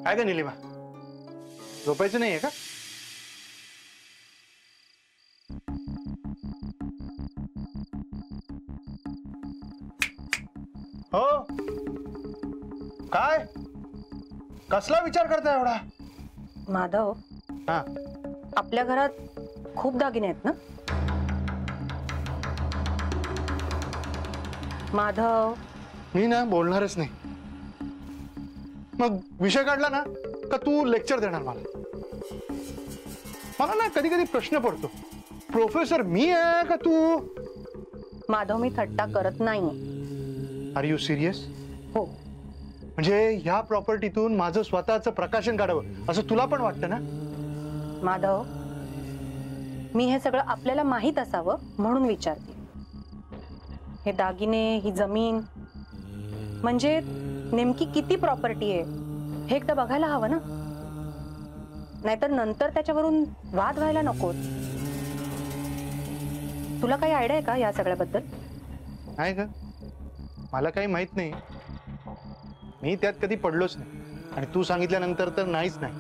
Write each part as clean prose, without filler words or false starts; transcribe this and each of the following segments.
काय का निलिमा, झोपायचं नाहीये का? हो काय, कसला विचार करताय एवढा? माधव, हा, आपल्या घरात खूप दागिने आहेत ना? माधव, मी ना बोलणारच नाही. मग विषय काढला ना का तू लेक्चर देणार मला. मला ना कधी कधी प्रश्न पडतो, प्रोफेसर मी आहे का तू? माधव, मी थट्टा करत नाही. Are you serious? हो. म्हणजे ह्या प्रॉपर्टीतून माझं स्वतःचं प्रकाशन काढावं असं तुला पण वाटतं ना? माधव, मी हे सगळं आपल्याला माहित असावं म्हणून विचारते. हे दागिने, ही जमीन, म्हणजे नेमकी किती प्रॉपर्टी आहे हे एकदा बघायला हवं ना. नाहीतर नंतर त्याच्यावरून वाद व्हायला नको. तुला काही आयडिया आहे का या सगळ्याबद्दल? नाही का, मला काही माहित नाही. मी त्यात कधी पडलोच नाही आणि तू सांगितल्यानंतर तर नाहीच नाही.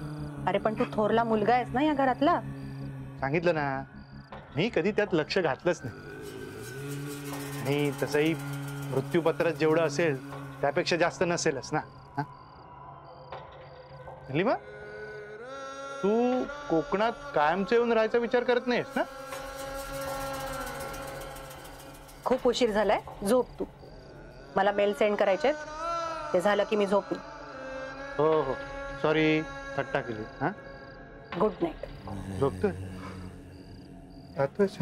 अरे पण तू थोरला मुलगा आहेस ना या घरातला. सांगितलं ना, मी कधी त्यात लक्ष घातलंच नाही. आणि तसंही मृत्यूपत्रात जेवढं असेल त्यापेक्षा जास्त नसेलच ना. निलिमा, तू कोकणात कायमचे येऊन राहायचा विचार करत नाहीस ना? खूप उशीर झालाय, झोप तू. मला मेल सेंड करायचे, ते झालं की मी झोपी. हो हो, सॉरी, थट्टा केली. हा, गुड नाईट. झोपतोय? जातोयच.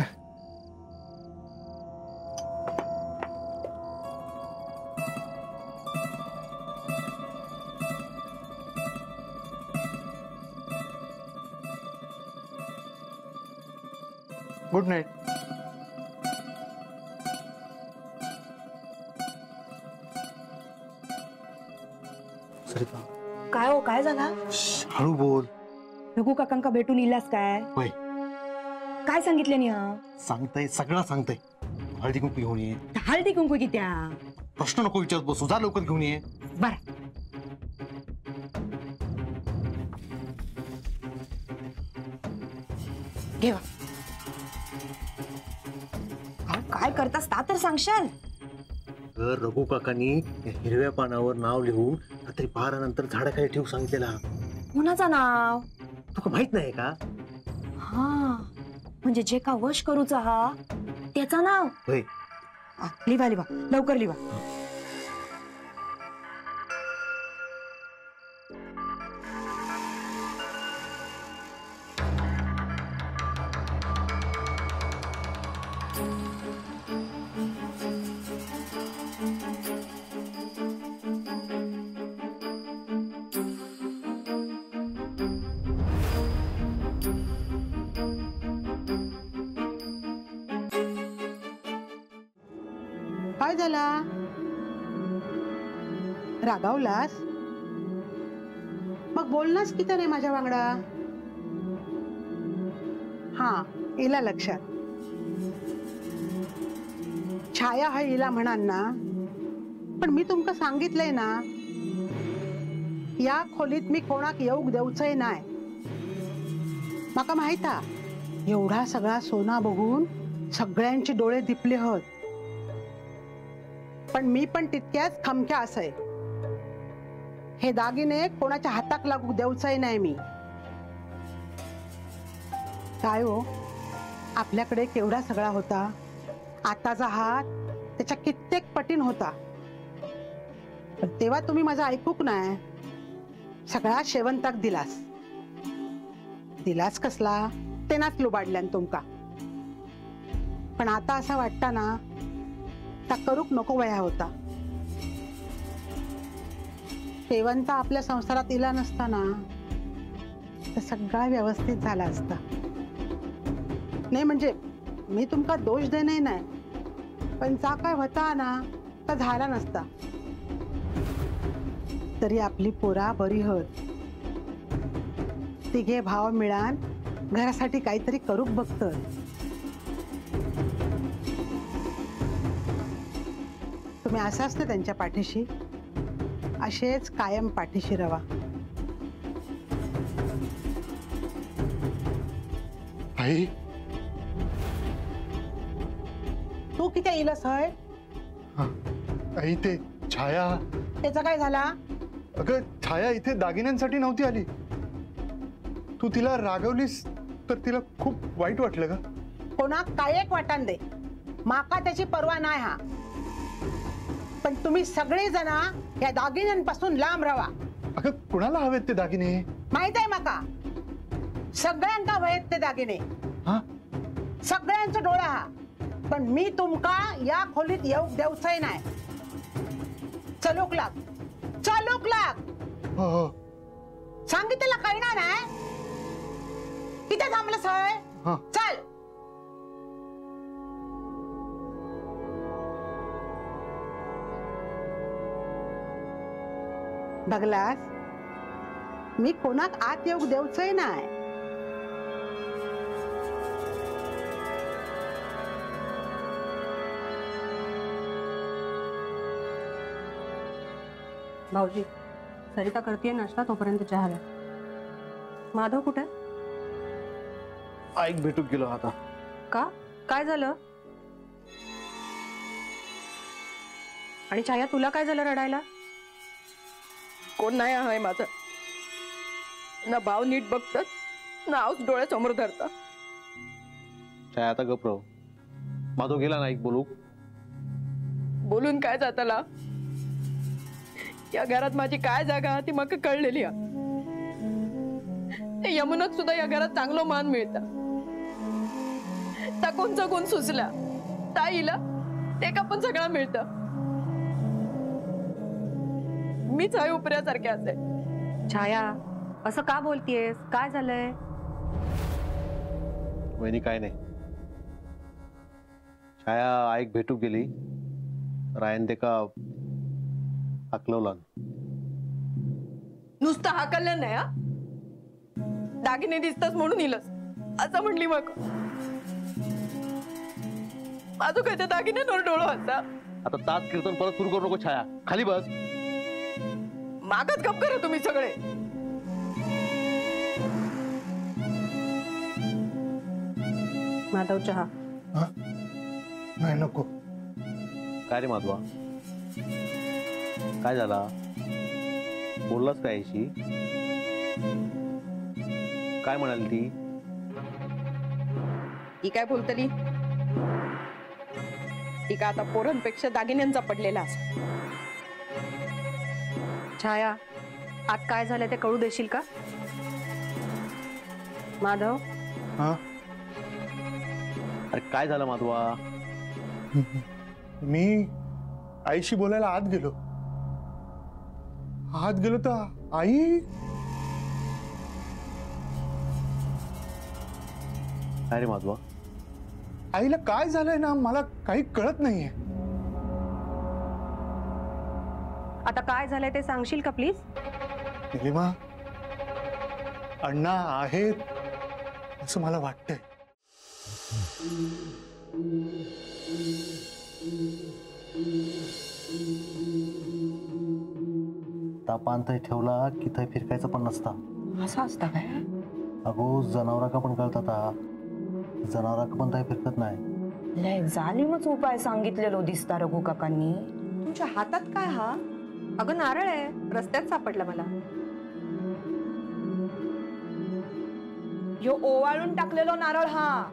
Good night. सरिता, काय हो, काय झाला? हळू बोल. रघु काकांका भेटून इलास काय? होय, काय सांगितले नि? सांगताय, सगळं सांगताय. हळदी कुंकू घेऊन ये. हळदी कुंकू किती? प्रश्न नको विचारत बसू, जा लवकर घेऊन ये. बर. घेवा. काय करतास ता तर सांगशाल. तर रघु काकांनी हिरव्या पानावर नाव लिहून रात्री 12 नंतर झाडाखाली ठेवू सांगितलेला. कोणाचं नाव? तुका माहित नाही का? हा, म्हणजे जे का वश करूचा हा त्याचं नाव. होय. लिवा लिवा, लवकर लिवा. काय झाला? रागावलास? मग बोलनास की तर माझ्या वांगडा. हा, इला लक्षात. छाया हा इला म्हणान ना, पण मी तुमका सांगितलंय ना, या खोलीत मी कोणाक येऊक देऊचंय नाही. माका माहित हा, एवढा सगळा सोना बघून सगळ्यांचे डोळे दिपले होत. पण मी पण तितक्याच खमक्या असय. हे दागिने कोणाच्या हाताक लागू देऊचंय नाही मी. काय हो, आपल्याकडे केवढा सगळा होता, आताचा हात त्याच्या कित्येक पटीन होता. पण तेव्हा तुम्ही माझं ऐकूक नाही. सगळा शेवंताक दिलास. दिलास कसला ते नाच लुबाडल्यान तुमका. पण आता असं वाटतं ना, त्या करूक नको वया होता. शेवंत आपल्या संसारात इला नसताना तर सगळा व्यवस्थित झाला असता. नाही म्हणजे मी तुमका दोष देणे नाही, पण जा काय होता ना तर झाला नसता. तरी आपली पोरा बरी होत. तिघे भाव मिळान घरासाठी काहीतरी करूक बघतोय. तुम्ही असाच ना त्यांच्या पाठीशी, असेच कायम पाठीशी रवा. आई तू किती येईलस हय? आई ते छाया, त्याचा काय झाला? अगं छाया इथे दागिन्यांसाठी नव्हती आली. तू तिला रागवलीस तर तिला खूप वाईट वाटलं का? कोणाक काय एक वाटान दे, माका त्याची पर्वा नाही हा. पण तुम्ही सगळे जण या दागिन्यांपासून लांब राहा. अगं कुणाला हवेत ते दागिने? माहित आहे माका, सगळ्यांका हवेत ते दागिने. हा सगळ्यांचा डोळा हा. पण मी तुमका या खोलीत येऊ देऊचंय नाही. चलोक लाग, चलोक लाग. हो हो सांगितलेलं कळणार नाही. किती थांबलंस हय? हा. चल. बघलास, मी कोणाक आत येऊ देऊचंय नाही. भाऊजी, सरिता करते नाश्ता, तोपर्यंत चहा घ्या. माधव कुठे? ऐक भेटूक गेलो आता. का? काय झालं? आणि छाया, तुला काय झालं रडायला? कोण नाही आहे माझं. ना भाव नीट बघतात ना आऊस डोळ्यासमोर धरता. छाया आता गप्र. माधव गेला ना, ऐक बोलू. बोलून काय जाताला? या घरात माझी काय जागा ती मका कळलेली आहे. यमुनाक सुद्धा या घरात चांगलं मान मिळतं. कोणचा गुण सुचला ताईला ते का पण सगळं मिळतं. मीच आहे उपऱ्यासारखे असे. छाया, असं का बोलतीयस? काय झालंय? वहिनी काय नाही. छाया ऐक भेटूक गेली. रायन ते का हाकलवला. नुसतं हाकललं नाही. हा दागिने दिसतच म्हणून इलस असं म्हणली. मग माझं काय त्या दागिन्यांवर डोळं होता. आता तास कीर्तन परत सुरू करू नको. छाया खाली बस. मागच गप करा तुम्ही सगळे. माधव, चहा. हा? नाही नको. काय रे माधवा, काय झाला? बोललास काय याशी? काय म्हणाली ती? ही काय बोलतली? ती का आता पोरांपेक्षा दागिन्यांचा पडलेला असं. छाया, आत काय झालं ते कळू देशील का? माधव, हा अरे काय झालं माधवा? मी आईशी बोलायला आत गेलो तर आई. काय रे माधवा? आईला काय झालंय ना, मला काही कळत नाहीये. आता काय झालंय ते सांगशील का प्लीज? निलिमा, अण्णा आहेत असं मला वाटतंय. तापांतही ठेवला की थंय फिरकायचं पण नसता. असं असतं काय? अगो जनावराका पण कळतात. जनावराका पण थंय फिरकत नाही. लय जालिमच उपाय सांगितलेलो दिसता रघु काकांनी. तुमच्या हातात काय हा? अगं नारळ आहे, रस्त्यात सापडला मला. यो ओवाळून टाकलेलो नारळ हा.